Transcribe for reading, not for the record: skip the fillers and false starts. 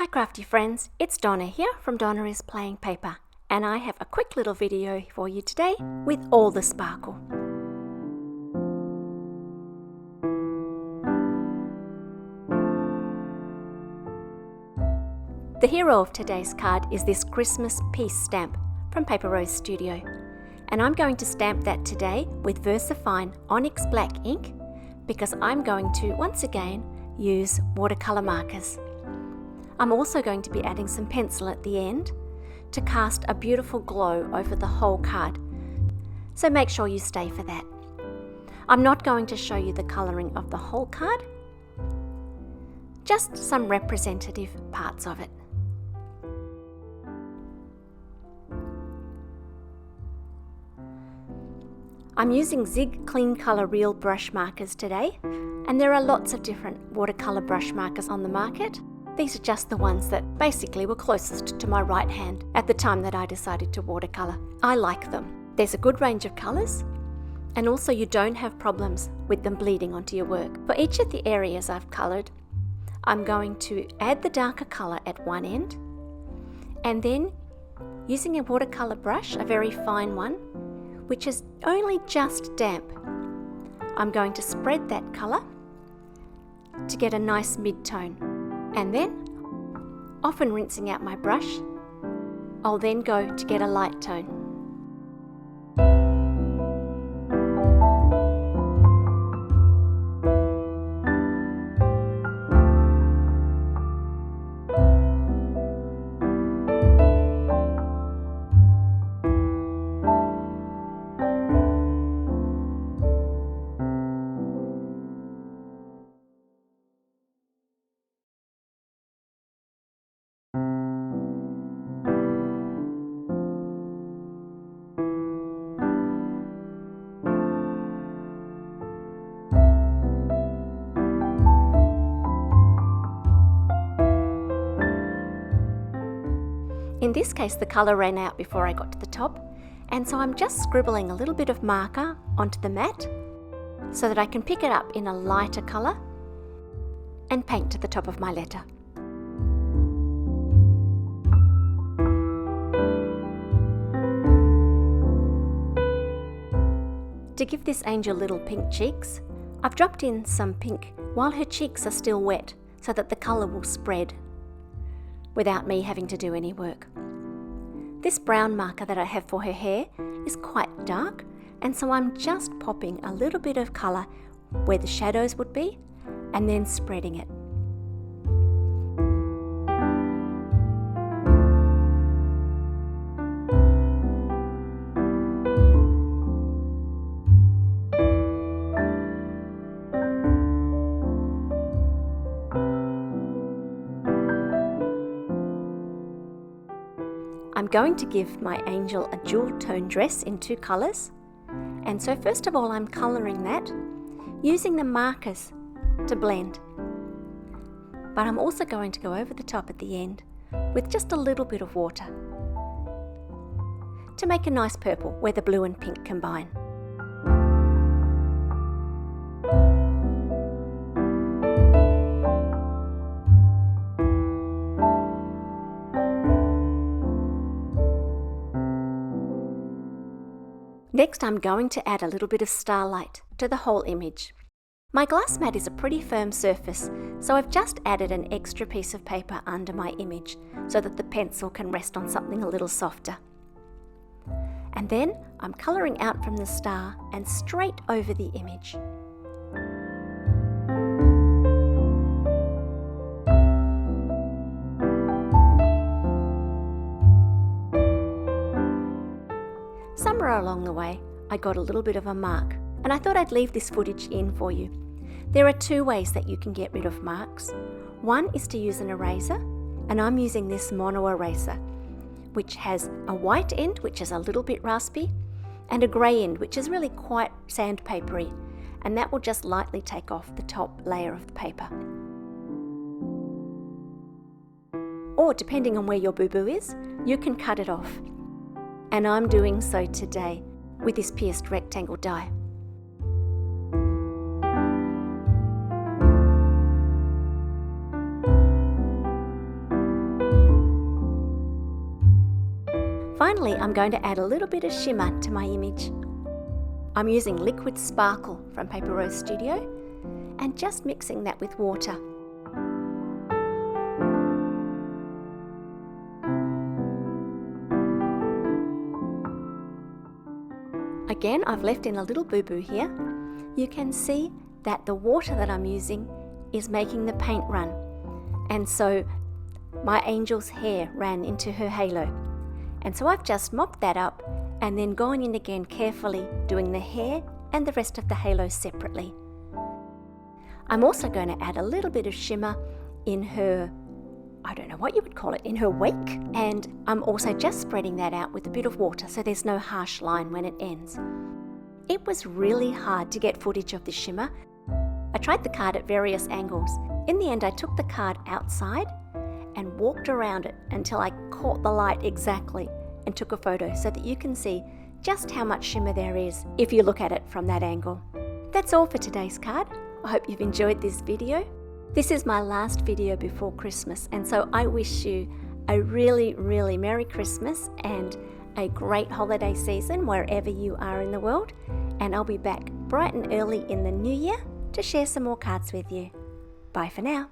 Hi crafty friends, it's Donna here from Donna is Playing Paper, and I have a quick little video for you today with all the sparkle. The hero of today's card is this Christmas Peace stamp from Paper Rose Studio, and I'm going to stamp that today with VersaFine Onyx Black ink because I'm going to once again use watercolour markers. I'm also going to be adding some pencil at the end to cast a beautiful glow over the whole card, so make sure you stay for that. I'm not going to show you the colouring of the whole card, just some representative parts of it. I'm using Zig Clean Colour Real brush markers today, and there are lots of different watercolour brush markers on the market. These are just the ones that basically were closest to my right hand at the time that I decided to watercolour. I like them. There's a good range of colours, and also you don't have problems with them bleeding onto your work. For each of the areas I've coloured, I'm going to add the darker colour at one end, and then using a watercolour brush, a very fine one, which is only just damp, I'm going to spread that colour to get a nice mid-tone. And then, often rinsing out my brush, I'll then go to get a light tone. In this case, the colour ran out before I got to the top, and so I'm just scribbling a little bit of marker onto the mat so that I can pick it up in a lighter colour and paint to the top of my letter. To give this angel little pink cheeks, I've dropped in some pink while her cheeks are still wet so that the colour will spread without me having to do any work. This brown marker that I have for her hair is quite dark, and so I'm just popping a little bit of colour where the shadows would be and then spreading it. I'm going to give my angel a jewel tone dress in two colours, and so first of all I'm colouring that using the markers to blend, but I'm also going to go over the top at the end with just a little bit of water to make a nice purple where the blue and pink combine. Next, I'm going to add a little bit of starlight to the whole image. My glass mat is a pretty firm surface, so I've just added an extra piece of paper under my image so that the pencil can rest on something a little softer. And then I'm colouring out from the star and straight over the image. Somewhere along the way, I got a little bit of a mark, and I thought I'd leave this footage in for you. There are two ways that you can get rid of marks. One is to use an eraser, and I'm using this mono eraser, which has a white end, which is a little bit raspy, and a grey end, which is really quite sandpapery, and that will just lightly take off the top layer of the paper. Or, depending on where your boo-boo is, you can cut it off. And I'm doing so today with this pierced rectangle die. Finally, I'm going to add a little bit of shimmer to my image. I'm using Liquid Sparkle from Paper Rose Studio and just mixing that with water. Again, I've left in a little boo-boo here. You can see that the water that I'm using is making the paint run. And so my angel's hair ran into her halo. And so I've just mopped that up and then gone in again carefully, doing the hair and the rest of the halo separately. I'm also going to add a little bit of shimmer in her, I don't know what you would call it, in her wake. And I'm also just spreading that out with a bit of water so there's no harsh line when it ends. It was really hard to get footage of the shimmer. I tried the card at various angles. In the end, I took the card outside and walked around it until I caught the light exactly and took a photo so that you can see just how much shimmer there is if you look at it from that angle. That's all for today's card. I hope you've enjoyed this video. This is my last video before Christmas, and so I wish you a really, really Merry Christmas and a great holiday season wherever you are in the world. And I'll be back bright and early in the new year to share some more cards with you. Bye for now.